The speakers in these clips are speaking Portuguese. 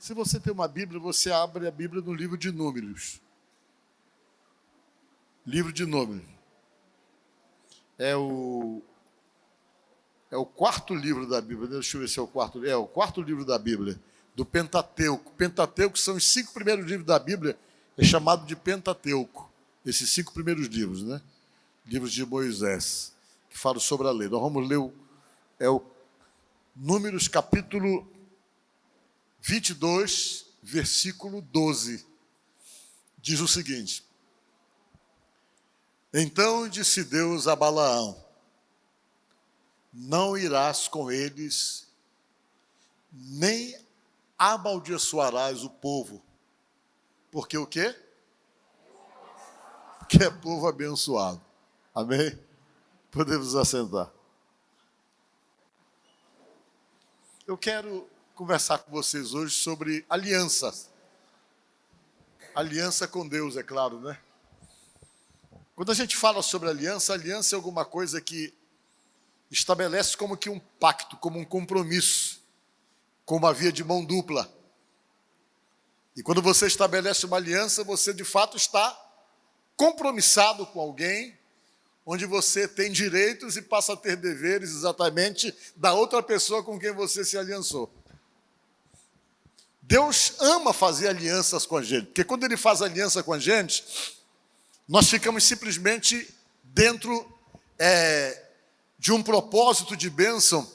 Se você tem uma Bíblia, você abre a Bíblia no livro de Números. Livro de Números. É o quarto livro da Bíblia. Deixa eu ver se é o quarto. É o quarto livro da Bíblia, do Pentateuco. Pentateuco são os 5 primeiros livros da Bíblia. É chamado de Pentateuco. Esses 5 primeiros livros, né? Livros de Moisés, que falam sobre a lei. Nós vamos ler o Números capítulo 22, versículo 12. Diz o seguinte: Então disse Deus a Balaão: Não irás com eles, nem amaldiçoarás o povo. Porque o quê? Porque é povo abençoado. Amém? Podemos assentar. Eu quero conversar com vocês hoje sobre alianças. Aliança com Deus, é claro, né? Quando a gente fala sobre aliança é alguma coisa que estabelece como que um pacto, como um compromisso, como uma via de mão dupla. E quando você estabelece uma aliança, você de fato está compromissado com alguém, onde você tem direitos e passa a ter deveres exatamente da outra pessoa com quem você se aliançou. Deus ama fazer alianças com a gente, porque quando Ele faz aliança com a gente, nós ficamos simplesmente dentro de um propósito de bênção,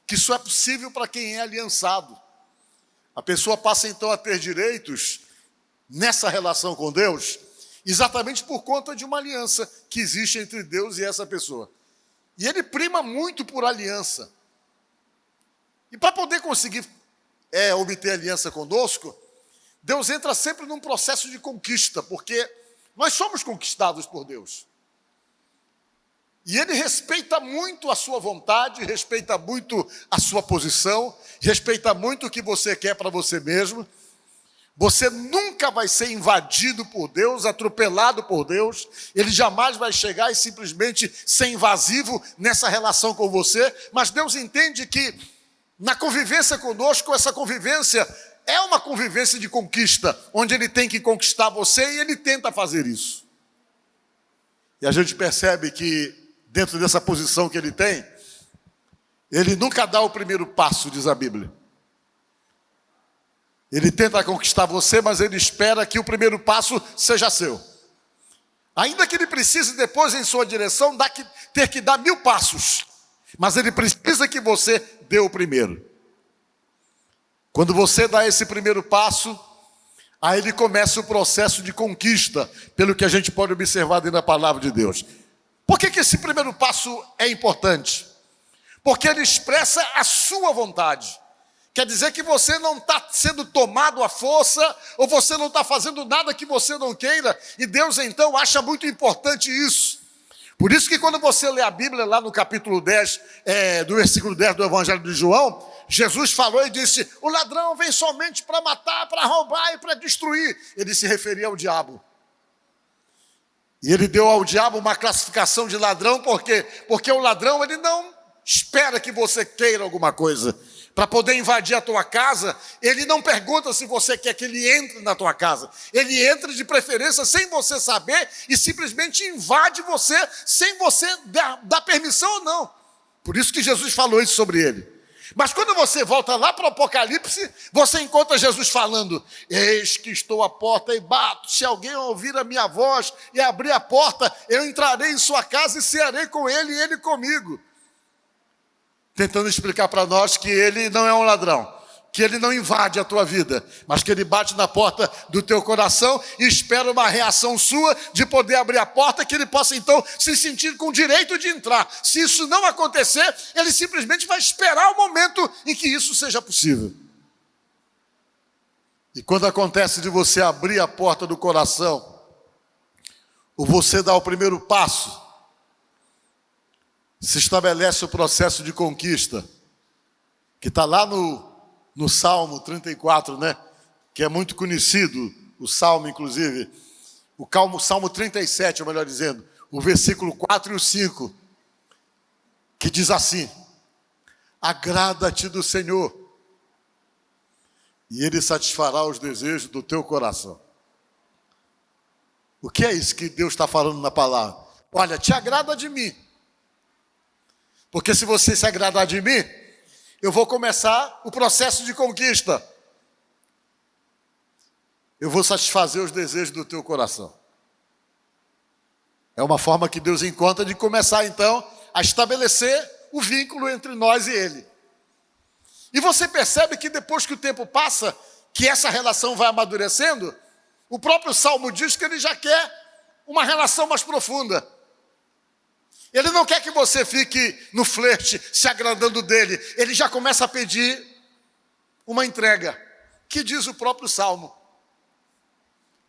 que só é possível para quem é aliançado. A pessoa passa então a ter direitos nessa relação com Deus, exatamente por conta de uma aliança que existe entre Deus e essa pessoa. E Ele prima muito por aliança. E para poder conseguir obter aliança conosco, Deus entra sempre num processo de conquista, porque nós somos conquistados por Deus. E Ele respeita muito a sua vontade, respeita muito a sua posição, respeita muito o que você quer para você mesmo. Você nunca vai ser invadido por Deus, atropelado por Deus. Ele jamais vai chegar e simplesmente ser invasivo nessa relação com você. Mas Deus entende que na convivência conosco, essa convivência é uma convivência de conquista, onde Ele tem que conquistar você e Ele tenta fazer isso. E a gente percebe que dentro dessa posição que Ele tem, Ele nunca dá o primeiro passo, diz a Bíblia. Ele tenta conquistar você, mas Ele espera que o primeiro passo seja seu. Ainda que Ele precise depois, em sua direção, ter que dar 1000 passos. Mas Ele precisa que você dê o primeiro. Quando você dá esse primeiro passo, aí Ele começa o processo de conquista, pelo que a gente pode observar dentro da palavra de Deus. Por que esse primeiro passo é importante? Porque ele expressa a sua vontade. Quer dizer que você não está sendo tomado à força, ou você não está fazendo nada que você não queira, e Deus então acha muito importante isso. Por isso que quando você lê a Bíblia lá no capítulo 10, do versículo 10 do Evangelho de João, Jesus falou e disse: o ladrão vem somente para matar, para roubar e para destruir. Ele se referia ao diabo. E ele deu ao diabo uma classificação de ladrão, por quê? Porque o ladrão ele não espera que você queira alguma coisa. Para poder invadir a tua casa, ele não pergunta se você quer que ele entre na tua casa. Ele entra de preferência sem você saber e simplesmente invade você sem você dar permissão ou não. Por isso que Jesus falou isso sobre ele. Mas quando você volta lá para o Apocalipse, você encontra Jesus falando: eis que estou à porta e bato, se alguém ouvir a minha voz e abrir a porta, eu entrarei em sua casa e cearei com ele e ele comigo. Tentando explicar para nós que Ele não é um ladrão, que Ele não invade a tua vida, mas que Ele bate na porta do teu coração e espera uma reação sua de poder abrir a porta, que Ele possa então se sentir com o direito de entrar. Se isso não acontecer, Ele simplesmente vai esperar o momento em que isso seja possível. E quando acontece de você abrir a porta do coração, ou você dar o primeiro passo, se estabelece o processo de conquista, que está lá no Salmo 34, né? Que é muito conhecido, o Salmo, inclusive. O Salmo 37, ou melhor dizendo, o versículo 4 e o 5, que diz assim: agrada-te do Senhor, e Ele satisfará os desejos do teu coração. O que é isso que Deus está falando na palavra? Olha, te agrada de mim. Porque se você se agradar de mim, eu vou começar o processo de conquista. Eu vou satisfazer os desejos do teu coração. É uma forma que Deus encontra de começar, então, a estabelecer o vínculo entre nós e Ele. E você percebe que depois que o tempo passa, que essa relação vai amadurecendo, o próprio Salmo diz que ele já quer uma relação mais profunda. Ele não quer que você fique no flerte, se agradando dele. Ele já começa a pedir uma entrega, que diz o próprio Salmo.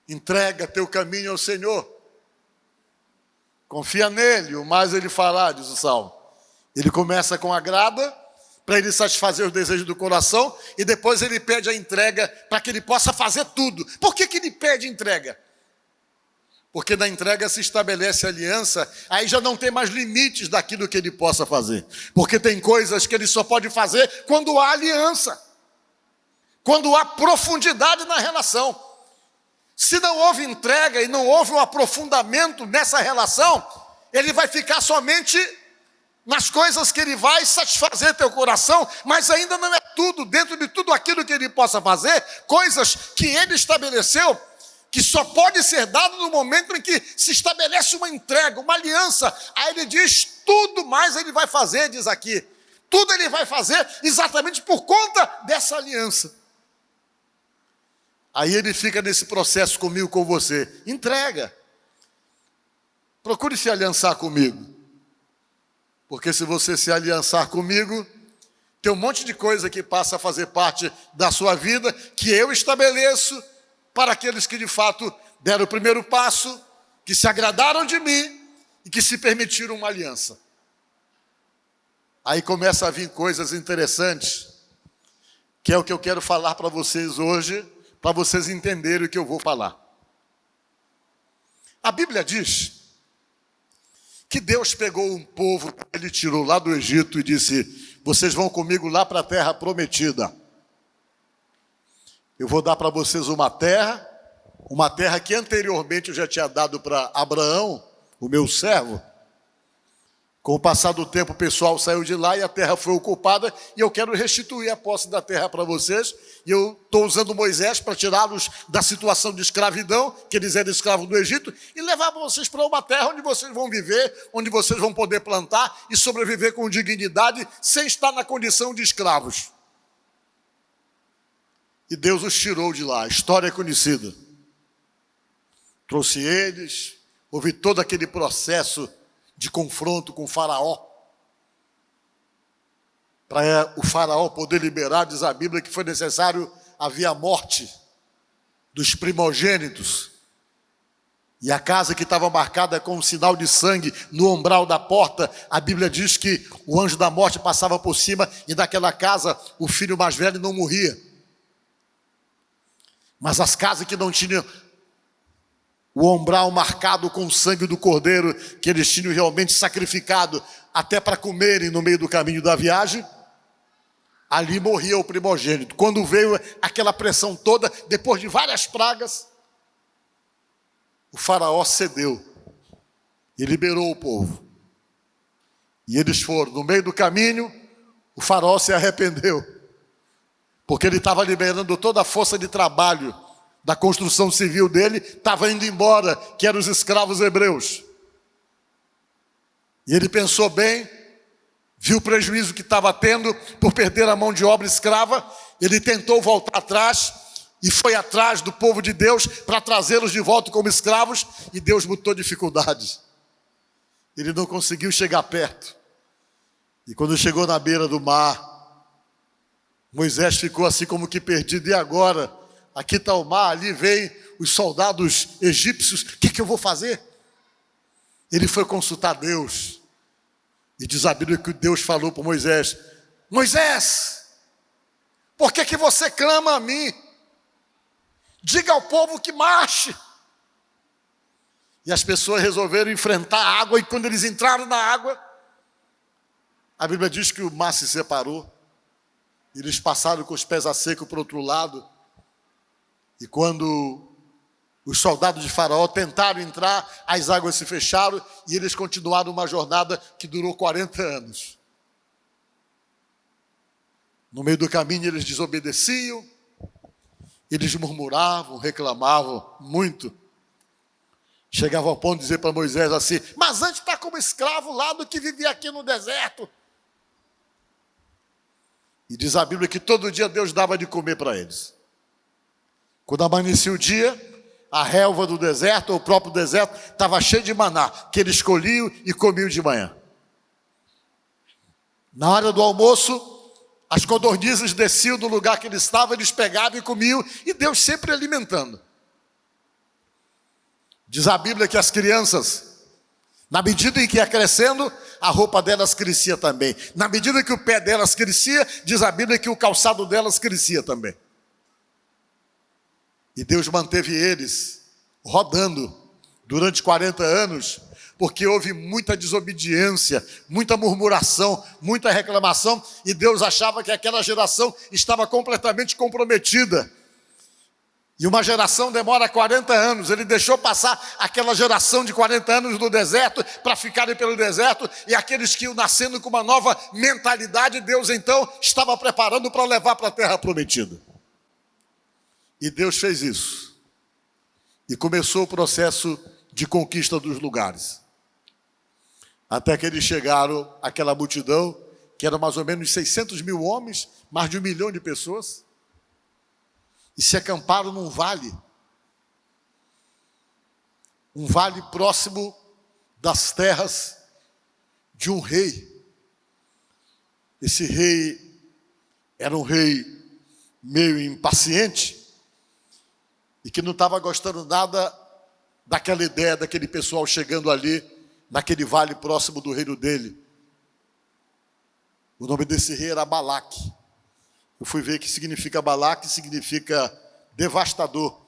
Entrega teu caminho ao Senhor. Confia nele, o mais ele fará, diz o Salmo. Ele começa com agrada, para ele satisfazer os desejos do coração, e depois ele pede a entrega para que ele possa fazer tudo. Por que ele pede entrega? Porque na entrega se estabelece aliança, aí já não tem mais limites daquilo que ele possa fazer. Porque tem coisas que ele só pode fazer quando há aliança, quando há profundidade na relação. Se não houve entrega e não houve um aprofundamento nessa relação, ele vai ficar somente nas coisas que ele vai satisfazer teu coração, mas ainda não é tudo. Dentro de tudo aquilo que ele possa fazer, coisas que ele estabeleceu, que só pode ser dado no momento em que se estabelece uma entrega, uma aliança. Aí ele diz, tudo mais ele vai fazer, diz aqui. Tudo ele vai fazer exatamente por conta dessa aliança. Aí ele fica nesse processo comigo, com você. Entrega. Procure se aliançar comigo. Porque se você se aliançar comigo, tem um monte de coisa que passa a fazer parte da sua vida, que eu estabeleço para aqueles que de fato deram o primeiro passo, que se agradaram de mim e que se permitiram uma aliança. Aí começa a vir coisas interessantes, que é o que eu quero falar para vocês hoje, para vocês entenderem o que eu vou falar. A Bíblia diz que Deus pegou um povo, ele tirou lá do Egito e disse, vocês vão comigo lá para a terra prometida. Eu vou dar para vocês uma terra que anteriormente eu já tinha dado para Abraão, o meu servo. Com o passar do tempo, o pessoal saiu de lá e a terra foi ocupada, e eu quero restituir a posse da terra para vocês. E eu estou usando Moisés para tirá-los da situação de escravidão, que eles eram escravos do Egito, e levar vocês para uma terra onde vocês vão viver, onde vocês vão poder plantar e sobreviver com dignidade, sem estar na condição de escravos. E Deus os tirou de lá, a história é conhecida. Trouxe eles, houve todo aquele processo de confronto com o faraó. Para o faraó poder liberar, diz a Bíblia, que foi necessário haver a morte dos primogênitos. E a casa que estava marcada com um sinal de sangue no umbral da porta, a Bíblia diz que o anjo da morte passava por cima e daquela casa o filho mais velho não morria. Mas as casas que não tinham o umbral marcado com o sangue do cordeiro, que eles tinham realmente sacrificado até para comerem no meio do caminho da viagem, ali morria o primogênito. Quando veio aquela pressão toda, depois de várias pragas, o faraó cedeu e liberou o povo. E eles foram. No meio do caminho, o faraó se arrependeu, porque ele estava liberando toda a força de trabalho da construção civil dele, estava indo embora, que eram os escravos hebreus. E ele pensou bem, viu o prejuízo que estava tendo por perder a mão de obra escrava, ele tentou voltar atrás e foi atrás do povo de Deus para trazê-los de volta como escravos, e Deus botou dificuldades. Ele não conseguiu chegar perto. E quando chegou na beira do mar, Moisés ficou assim como que perdido. E agora? Aqui está o mar, ali vem os soldados egípcios. O que eu vou fazer? Ele foi consultar Deus. E diz a Bíblia que Deus falou para Moisés: Moisés, por que você clama a mim? Diga ao povo que marche. E as pessoas resolveram enfrentar a água, e quando eles entraram na água, a Bíblia diz que o mar se separou. Eles passaram com os pés a seco para o outro lado. E quando os soldados de Faraó tentaram entrar, as águas se fecharam e eles continuaram uma jornada que durou 40 anos. No meio do caminho eles desobedeciam, eles murmuravam, reclamavam muito. Chegavam ao ponto de dizer para Moisés assim: mas antes está como escravo lá do que vivia aqui no deserto. E diz a Bíblia que todo dia Deus dava de comer para eles. Quando amanhecia o dia, a relva do deserto, ou o próprio deserto, estava cheio de maná, que eles colhiam e comiam de manhã. Na hora do almoço, as codornizes desciam do lugar que eles estavam, eles pegavam e comiam, e Deus sempre alimentando. Diz a Bíblia que as crianças, na medida em que ia crescendo, a roupa delas crescia também. Na medida que o pé delas crescia, diz a Bíblia que o calçado delas crescia também. E Deus manteve eles rodando durante 40 anos, porque houve muita desobediência, muita murmuração, muita reclamação, e Deus achava que aquela geração estava completamente comprometida. E uma geração demora 40 anos, ele deixou passar aquela geração de 40 anos no deserto, para ficarem pelo deserto, e aqueles que iam nascendo com uma nova mentalidade, Deus então estava preparando para levar para a terra prometida. E Deus fez isso. E começou o processo de conquista dos lugares. Até que eles chegaram àquela multidão, que era mais ou menos 600 mil homens, mais de 1 milhão de pessoas, e se acamparam num vale. Um vale próximo das terras de um rei. Esse rei era um rei meio impaciente, e que não estava gostando nada daquela ideia, daquele pessoal chegando ali, naquele vale próximo do reino dele. O nome desse rei era Balaque. Eu fui ver que significa Balaque, significa devastador,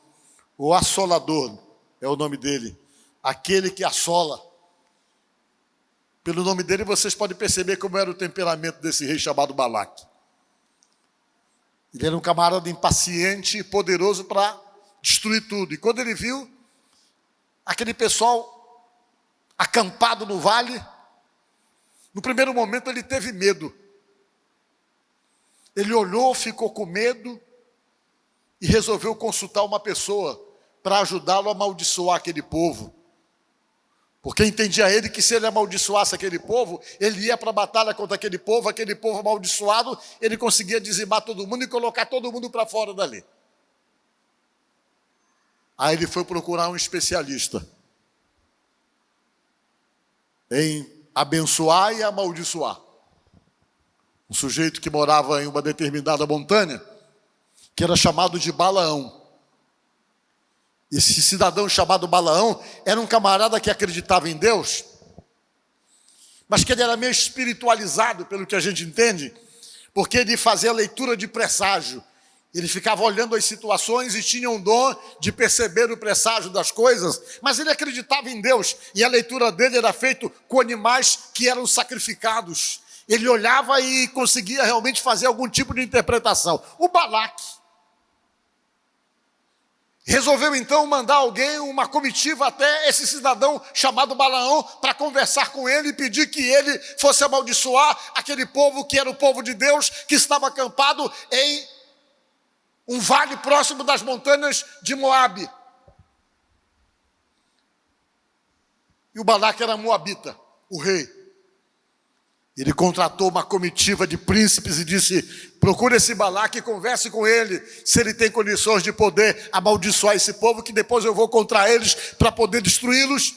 ou assolador, é o nome dele. Aquele que assola. Pelo nome dele vocês podem perceber como era o temperamento desse rei chamado Balaque. Ele era um camarada impaciente e poderoso para destruir tudo. E quando ele viu aquele pessoal acampado no vale, no primeiro momento ele teve medo. Ele olhou, ficou com medo e resolveu consultar uma pessoa para ajudá-lo a amaldiçoar aquele povo. Porque entendia ele que se ele amaldiçoasse aquele povo, ele ia para a batalha contra aquele povo amaldiçoado, ele conseguia dizimar todo mundo e colocar todo mundo para fora dali. Aí ele foi procurar um especialista em abençoar e amaldiçoar. Um sujeito que morava em uma determinada montanha, que era chamado de Balaão. Esse cidadão chamado Balaão era um camarada que acreditava em Deus, mas que ele era meio espiritualizado, pelo que a gente entende, porque ele fazia leitura de presságio. Ele ficava olhando as situações e tinha um dom de perceber o presságio das coisas, mas ele acreditava em Deus, e a leitura dele era feita com animais que eram sacrificados. Ele olhava e conseguia realmente fazer algum tipo de interpretação. O Balaque resolveu então mandar alguém, uma comitiva até esse cidadão chamado Balaão, para conversar com ele e pedir que ele fosse amaldiçoar aquele povo que era o povo de Deus, que estava acampado em um vale próximo das montanhas de Moabe. E o Balaque era moabita, o rei. Ele contratou uma comitiva de príncipes e disse: procure esse Balaque e converse com ele, se ele tem condições de poder amaldiçoar esse povo, que depois eu vou contra eles para poder destruí-los.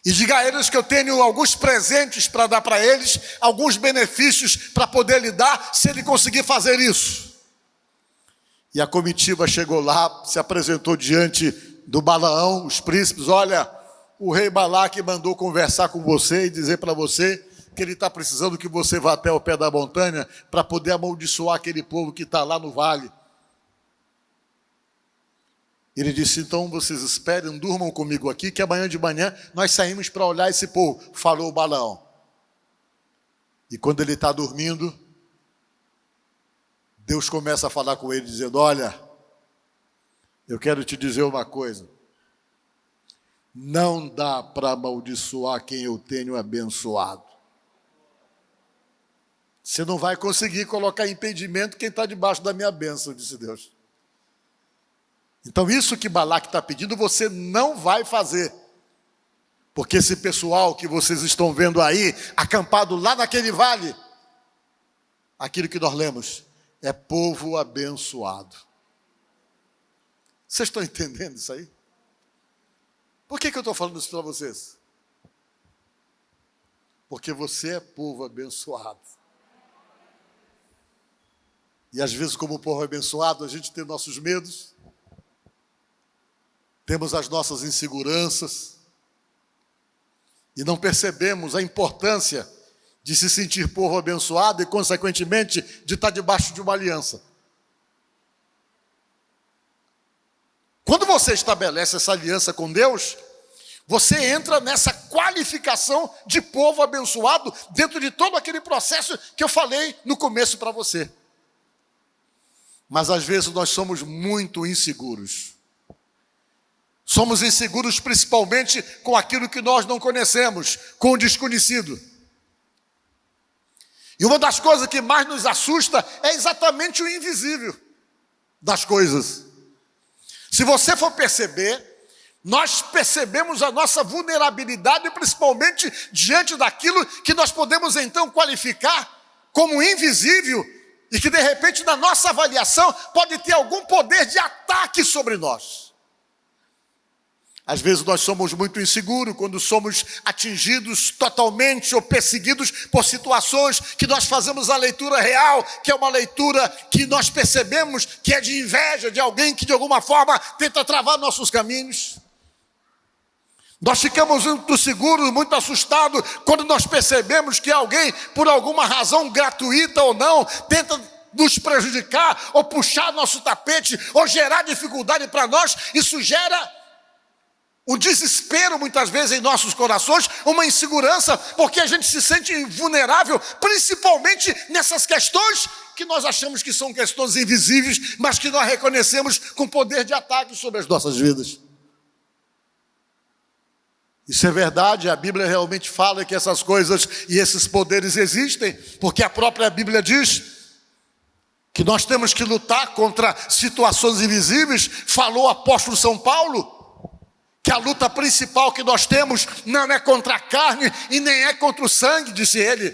E diga a eles que eu tenho alguns presentes para dar para eles, alguns benefícios para poder lhe dar, se ele conseguir fazer isso. E a comitiva chegou lá, se apresentou diante do Balaão, os príncipes: olha, o rei Balaque mandou conversar com você e dizer para você que ele está precisando que você vá até o pé da montanha para poder amaldiçoar aquele povo que está lá no vale. Ele disse: então vocês esperem, durmam comigo aqui, que amanhã de manhã nós saímos para olhar esse povo, falou o Balaão. E quando ele está dormindo, Deus começa a falar com ele, dizendo: olha, eu quero te dizer uma coisa. Não dá para amaldiçoar quem eu tenho abençoado. Você não vai conseguir colocar impedimento quem está debaixo da minha bênção, disse Deus. Então isso que Balaque está pedindo, você não vai fazer. Porque esse pessoal que vocês estão vendo aí, acampado lá naquele vale, aquilo que nós lemos, é povo abençoado. Vocês estão entendendo isso aí? Por que eu estou falando isso para vocês? Porque você é povo abençoado. E às vezes, como povo abençoado, a gente tem nossos medos, temos as nossas inseguranças, e não percebemos a importância de se sentir povo abençoado e, consequentemente, de estar debaixo de uma aliança. Quando você estabelece essa aliança com Deus, você entra nessa qualificação de povo abençoado dentro de todo aquele processo que eu falei no começo para você. Mas às vezes nós somos muito inseguros. Somos inseguros principalmente com aquilo que nós não conhecemos, com o desconhecido. E uma das coisas que mais nos assusta é exatamente o invisível das coisas. Se você for perceber, nós percebemos a nossa vulnerabilidade, principalmente diante daquilo que nós podemos então qualificar como invisível e que de repente na nossa avaliação pode ter algum poder de ataque sobre nós. Às vezes nós somos muito inseguros quando somos atingidos totalmente ou perseguidos por situações que nós fazemos a leitura real, que é uma leitura que nós percebemos que é de inveja de alguém que de alguma forma tenta travar nossos caminhos. Nós ficamos muito seguros, muito assustados quando nós percebemos que alguém, por alguma razão gratuita ou não, tenta nos prejudicar ou puxar nosso tapete ou gerar dificuldade para nós. Isso gera um desespero muitas vezes em nossos corações, uma insegurança, porque a gente se sente vulnerável, principalmente nessas questões que nós achamos que são questões invisíveis, mas que nós reconhecemos com poder de ataque sobre as nossas vidas. Isso é verdade, a Bíblia realmente fala que essas coisas e esses poderes existem, porque a própria Bíblia diz que nós temos que lutar contra situações invisíveis. Falou o apóstolo São Paulo que a luta principal que nós temos não é contra a carne e nem é contra o sangue, disse ele,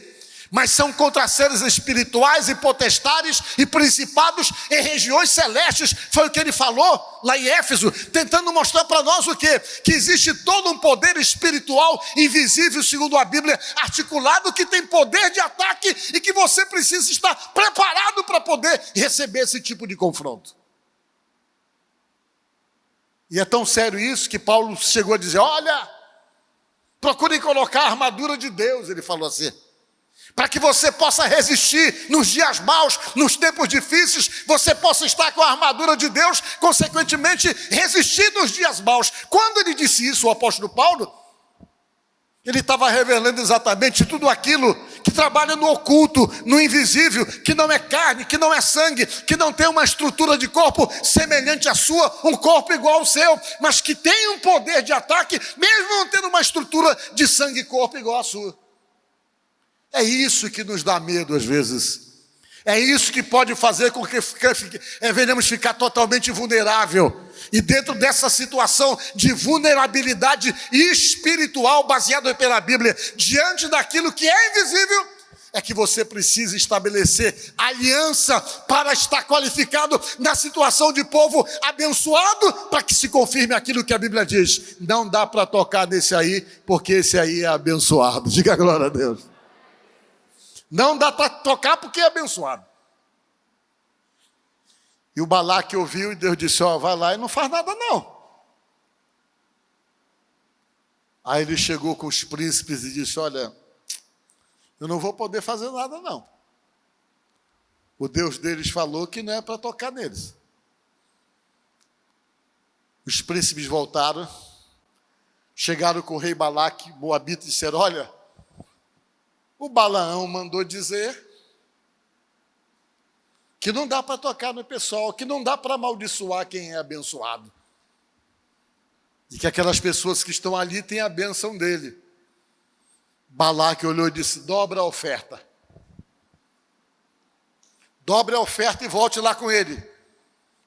mas são contra seres espirituais e potestades e principados em regiões celestes. Foi o que ele falou lá em Éfeso, tentando mostrar para nós o quê? Que existe todo um poder espiritual invisível, segundo a Bíblia, articulado, que tem poder de ataque e que você precisa estar preparado para poder receber esse tipo de confronto. E é tão sério isso que Paulo chegou a dizer: olha, procurem colocar a armadura de Deus, ele falou assim, para que você possa resistir nos dias maus, nos tempos difíceis, você possa estar com a armadura de Deus, consequentemente resistir nos dias maus. Quando ele disse isso, o apóstolo Paulo, ele estava revelando exatamente tudo aquilo que trabalha no oculto, no invisível, que não é carne, que não é sangue, que não tem uma estrutura de corpo semelhante à sua, um corpo igual ao seu, mas que tem um poder de ataque, mesmo não tendo uma estrutura de sangue e corpo igual à sua. É isso que nos dá medo às vezes. É isso que pode fazer com que venhamos ficar totalmente vulnerável. E dentro dessa situação de vulnerabilidade espiritual, baseada pela Bíblia, diante daquilo que é invisível, é que você precisa estabelecer aliança para estar qualificado na situação de povo abençoado, para que se confirme aquilo que a Bíblia diz. Não dá para tocar nesse aí, porque esse aí é abençoado. Diga a glória a Deus. Não dá para tocar porque é abençoado. E o Balaque ouviu e Deus disse: ó, vai lá e não faz nada não. Aí ele chegou com os príncipes e disse: olha, eu não vou poder fazer nada não. O Deus deles falou que não é para tocar neles. Os príncipes voltaram, chegaram com o rei Balaque, Moabita, e disseram: olha, o Balaão mandou dizer que não dá para tocar no pessoal, que não dá para amaldiçoar quem é abençoado. E que aquelas pessoas que estão ali têm a bênção dele. Balaque olhou e disse: dobra a oferta. Dobre a oferta e volte lá com ele.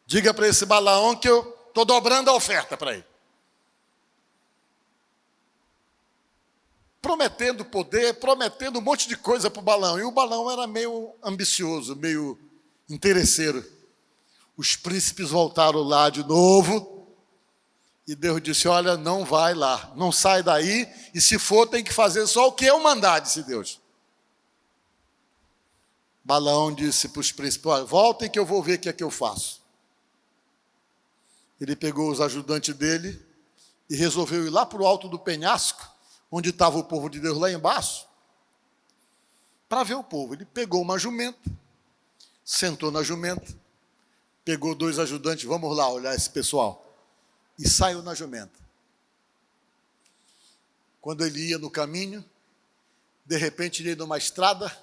Diga para esse Balaão que eu estou dobrando a oferta para ele. Prometendo poder, prometendo um monte de coisa para o Balaão. E o Balaão era meio ambicioso, meio interesseiro. Os príncipes voltaram lá de novo. E Deus disse: olha, não vai lá, não sai daí. E se for, tem que fazer só o que eu mandar, disse Deus. Balaão disse para os príncipes: olha, voltem que eu vou ver o que é que eu faço. Ele pegou os ajudantes dele e resolveu ir lá para o alto do penhasco, onde estava o povo de Deus lá embaixo, para ver o povo. Ele pegou uma jumenta, sentou na jumenta, pegou 2 ajudantes, vamos lá olhar esse pessoal, e saiu na jumenta. Quando ele ia no caminho, de repente ele ia numa estrada,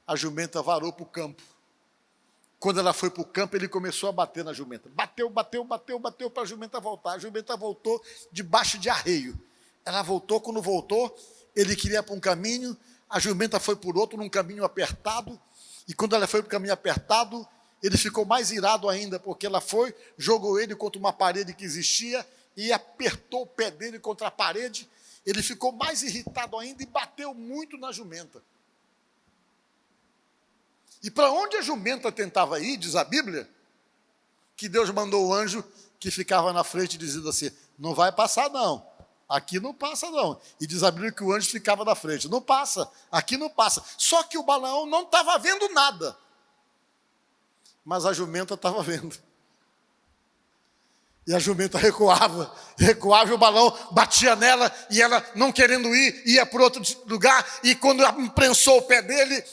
a jumenta varou para o campo. Quando ela foi para o campo, ele começou a bater na jumenta. Bateu para a jumenta voltar. A jumenta voltou debaixo de arreio. Ela voltou, quando voltou, ele queria ir para um caminho, a jumenta foi por outro, num caminho apertado, e quando ela foi para o caminho apertado, ele ficou mais irado ainda, porque ela foi, jogou ele contra uma parede que existia, e apertou o pé dele contra a parede, ele ficou mais irritado ainda e bateu muito na jumenta. E para onde a jumenta tentava ir, diz a Bíblia, que Deus mandou o anjo que ficava na frente dizendo assim: não vai passar não, aqui não passa não. E diz a Bíblia que o anjo ficava na frente: não passa, aqui não passa. Só que o Balaão não estava vendo nada, mas a jumenta estava vendo. E a jumenta recuava, e o Balaão batia nela, e ela, não querendo ir, ia para outro lugar, e quando imprensou o pé dele,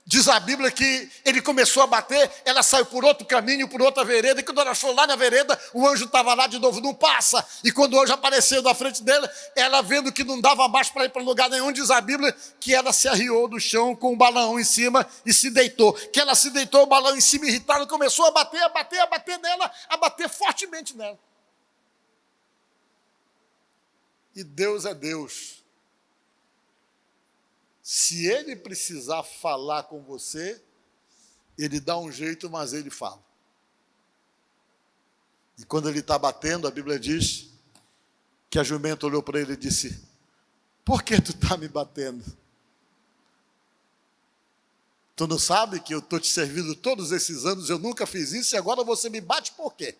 diz a Bíblia que ele começou a bater, ela saiu por outro caminho, por outra vereda, e quando ela foi lá na vereda, o anjo estava lá de novo: não passa. E quando o anjo apareceu na frente dela, ela vendo que não dava mais para ir para lugar nenhum, diz a Bíblia que ela se arriou do chão com o Balaão em cima e se deitou. Que ela se deitou, o Balaão em cima, irritado, começou a bater nela, a bater fortemente nela. E Deus é Deus. Se ele precisar falar com você, ele dá um jeito, mas ele fala. E quando ele está batendo, a Bíblia diz que a jumenta olhou para ele e disse: por que tu está me batendo? Tu não sabe que eu estou te servindo todos esses anos, eu nunca fiz isso, e agora você me bate por quê?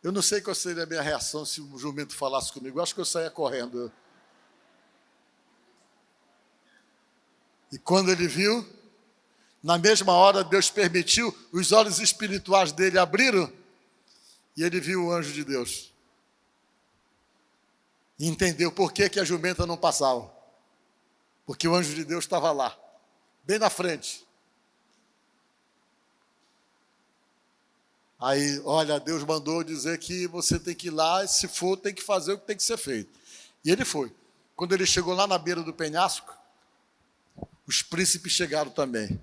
Eu não sei qual seria a minha reação se o jumento falasse comigo. Eu acho que eu saía correndo. E quando ele viu, na mesma hora Deus permitiu, os olhos espirituais dele abriram, e ele viu o anjo de Deus. E entendeu por que a jumenta não passava. Porque o anjo de Deus estava lá, bem na frente. Aí, olha, Deus mandou dizer que você tem que ir lá, e se for, tem que fazer o que tem que ser feito. E ele foi. Quando ele chegou lá na beira do penhasco, os príncipes chegaram também.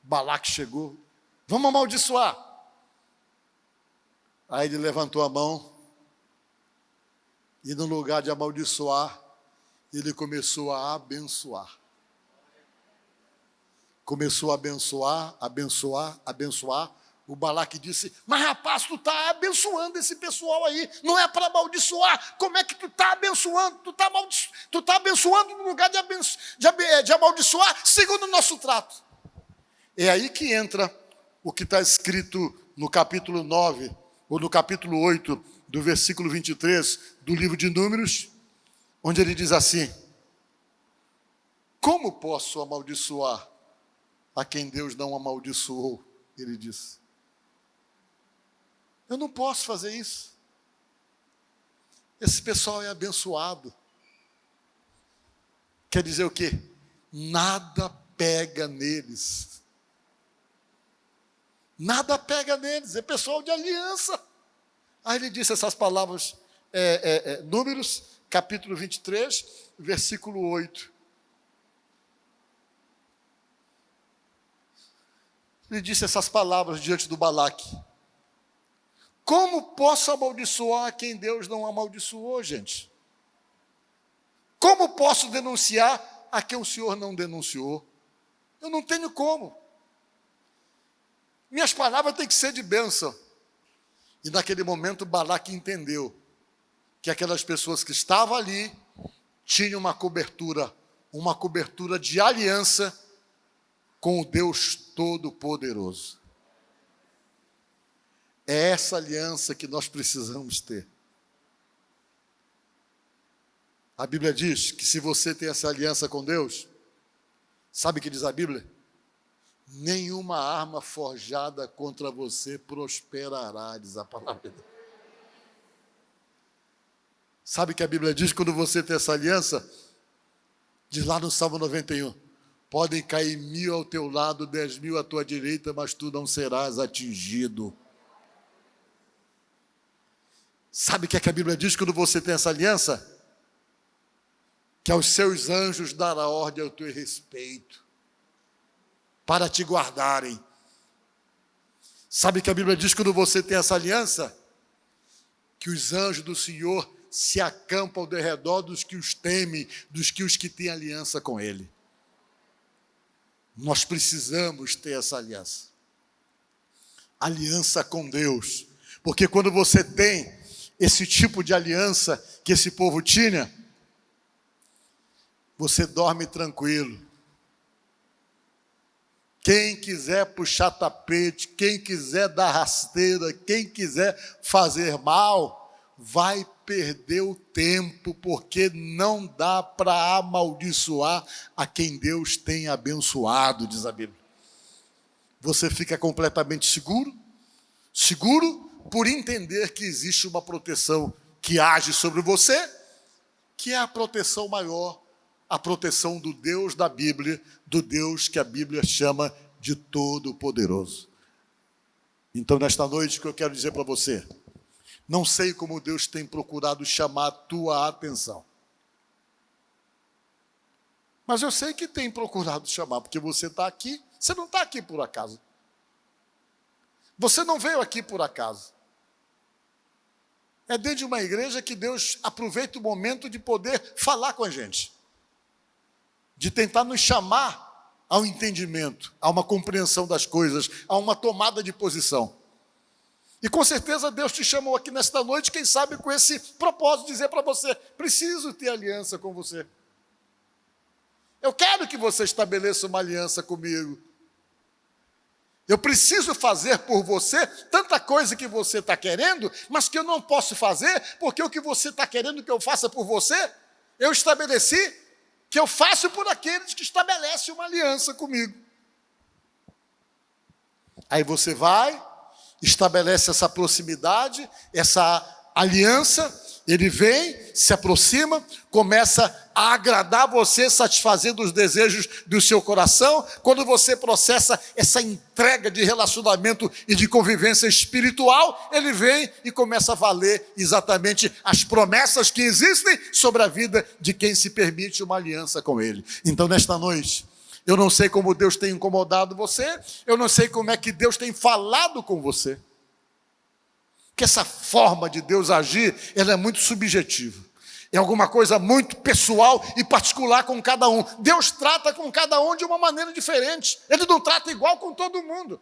Balaque chegou: vamos amaldiçoar. Aí ele levantou a mão, e no lugar de amaldiçoar, ele começou a abençoar. Começou a abençoar, abençoar, abençoar. O Balaque disse: mas rapaz, tu está abençoando esse pessoal aí, não é para amaldiçoar. Como é que tu está abençoando? Tu está abençoando no lugar de amaldiçoar, segundo o nosso trato. É aí que entra o que está escrito no capítulo 9, ou no capítulo 8, do versículo 23, do livro de Números, onde ele diz assim: como posso amaldiçoar a quem Deus não amaldiçoou? Ele disse: eu não posso fazer isso. Esse pessoal é abençoado. Quer dizer o quê? Nada pega neles. Nada pega neles. É pessoal de aliança. Aí ele disse essas palavras, Números, capítulo 23, versículo 8. lhe disse essas palavras diante do Balaque. Como posso amaldiçoar quem Deus não amaldiçoou, gente? Como posso denunciar a quem o Senhor não denunciou? Eu não tenho como. Minhas palavras têm que ser de bênção. E naquele momento Balaque entendeu que aquelas pessoas que estavam ali tinham uma cobertura de aliança com o Deus Todo-Poderoso. É essa aliança que nós precisamos ter. A Bíblia diz que se você tem essa aliança com Deus, sabe o que diz a Bíblia? Nenhuma arma forjada contra você prosperará, diz a palavra. Sabe o que a Bíblia diz quando você tem essa aliança? Diz lá no Salmo 91, podem cair 1000 ao teu lado, 10.000 à tua direita, mas tu não serás atingido. Sabe o que é que a Bíblia diz quando você tem essa aliança? Que aos seus anjos dará ordem ao teu respeito, para te guardarem. Sabe o que a Bíblia diz quando você tem essa aliança? Que os anjos do Senhor se acampam ao derredor dos que os temem, dos que os que têm aliança com Ele. Nós precisamos ter essa aliança. Aliança com Deus. Porque quando você tem esse tipo de aliança que esse povo tinha, você dorme tranquilo. Quem quiser puxar tapete, quem quiser dar rasteira, quem quiser fazer mal, vai perder o tempo, porque não dá para amaldiçoar a quem Deus tem abençoado, diz a Bíblia. Você fica completamente seguro por entender que existe uma proteção que age sobre você, que é a proteção maior, a proteção do Deus da Bíblia, do Deus que a Bíblia chama de Todo-Poderoso. Então, nesta noite, o que eu quero dizer para você, não sei como Deus tem procurado chamar a tua atenção, mas eu sei que tem procurado chamar, porque você está aqui, você não está aqui por acaso. Você não veio aqui por acaso. É dentro de uma igreja que Deus aproveita o momento de poder falar com a gente, de tentar nos chamar ao entendimento, a uma compreensão das coisas, a uma tomada de posição. E com certeza Deus te chamou aqui nesta noite, quem sabe com esse propósito, de dizer para você, preciso ter aliança com você. Eu quero que você estabeleça uma aliança comigo. Eu preciso fazer por você tanta coisa que você está querendo, mas que eu não posso fazer, porque o que você está querendo que eu faça por você, eu estabeleci que eu faço por aqueles que estabelecem uma aliança comigo. Aí você vai, estabelece essa proximidade, essa aliança, ele vem, se aproxima, começa a agradar você, satisfazendo os desejos do seu coração. Quando você processa essa entrega de relacionamento e de convivência espiritual, ele vem e começa a valer exatamente as promessas que existem sobre a vida de quem se permite uma aliança com ele. Então, nesta noite, eu não sei como Deus tem incomodado você, eu não sei como é que Deus tem falado com você. Que essa forma de Deus agir, ela é muito subjetiva. É alguma coisa muito pessoal e particular com cada um. Deus trata com cada um de uma maneira diferente. Ele não trata igual com todo mundo.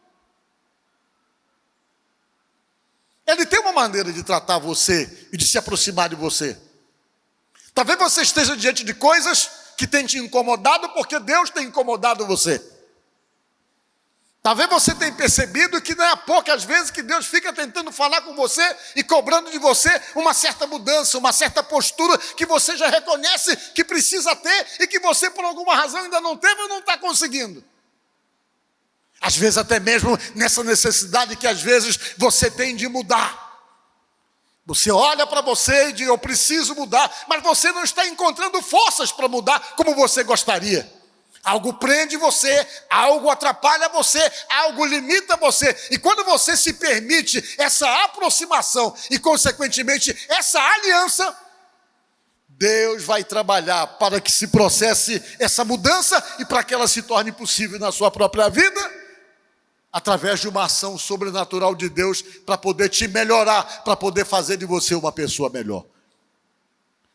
Ele tem uma maneira de tratar você e de se aproximar de você. Talvez você esteja diante de coisas que têm te incomodado porque Deus tem incomodado você. Talvez você tenha percebido que não é poucas vezes que Deus fica tentando falar com você e cobrando de você uma certa mudança, uma certa postura que você já reconhece que precisa ter e que você por alguma razão ainda não teve ou não está conseguindo. Às vezes até mesmo nessa necessidade que às vezes você tem de mudar. Você olha para você e diz, eu preciso mudar, mas você não está encontrando forças para mudar como você gostaria. Algo prende você, algo atrapalha você, algo limita você. E quando você se permite essa aproximação e, consequentemente, essa aliança, Deus vai trabalhar para que se processe essa mudança e para que ela se torne possível na sua própria vida através de uma ação sobrenatural de Deus para poder te melhorar, para poder fazer de você uma pessoa melhor.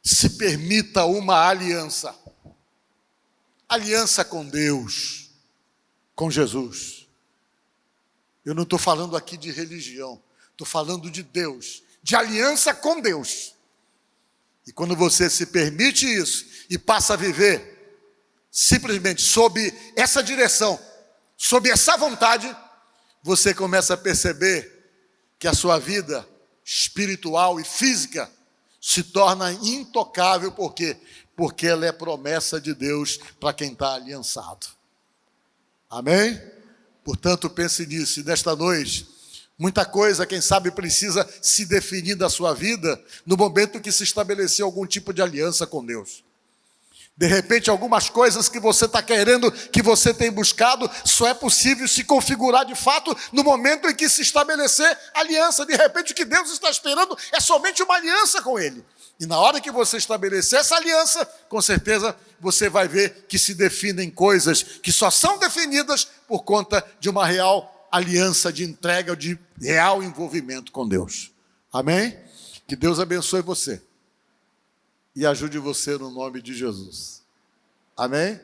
Se permita uma aliança. Aliança com Deus, com Jesus. Eu não estou falando aqui de religião, estou falando de Deus, de aliança com Deus. E quando você se permite isso e passa a viver simplesmente sob essa direção, sob essa vontade, você começa a perceber que a sua vida espiritual e física se torna intocável. Por quê? Porque ela é promessa de Deus para quem está aliançado. Amém? Portanto, pense nisso. E nesta noite, muita coisa, quem sabe, precisa se definir da sua vida no momento que se estabeleceu algum tipo de aliança com Deus. De repente, algumas coisas que você está querendo, que você tem buscado, só é possível se configurar de fato no momento em que se estabelecer aliança. De repente, o que Deus está esperando é somente uma aliança com Ele. E na hora que você estabelecer essa aliança, com certeza você vai ver que se definem coisas que só são definidas por conta de uma real aliança de entrega, de real envolvimento com Deus. Amém? Que Deus abençoe você e ajude você no nome de Jesus. Amém?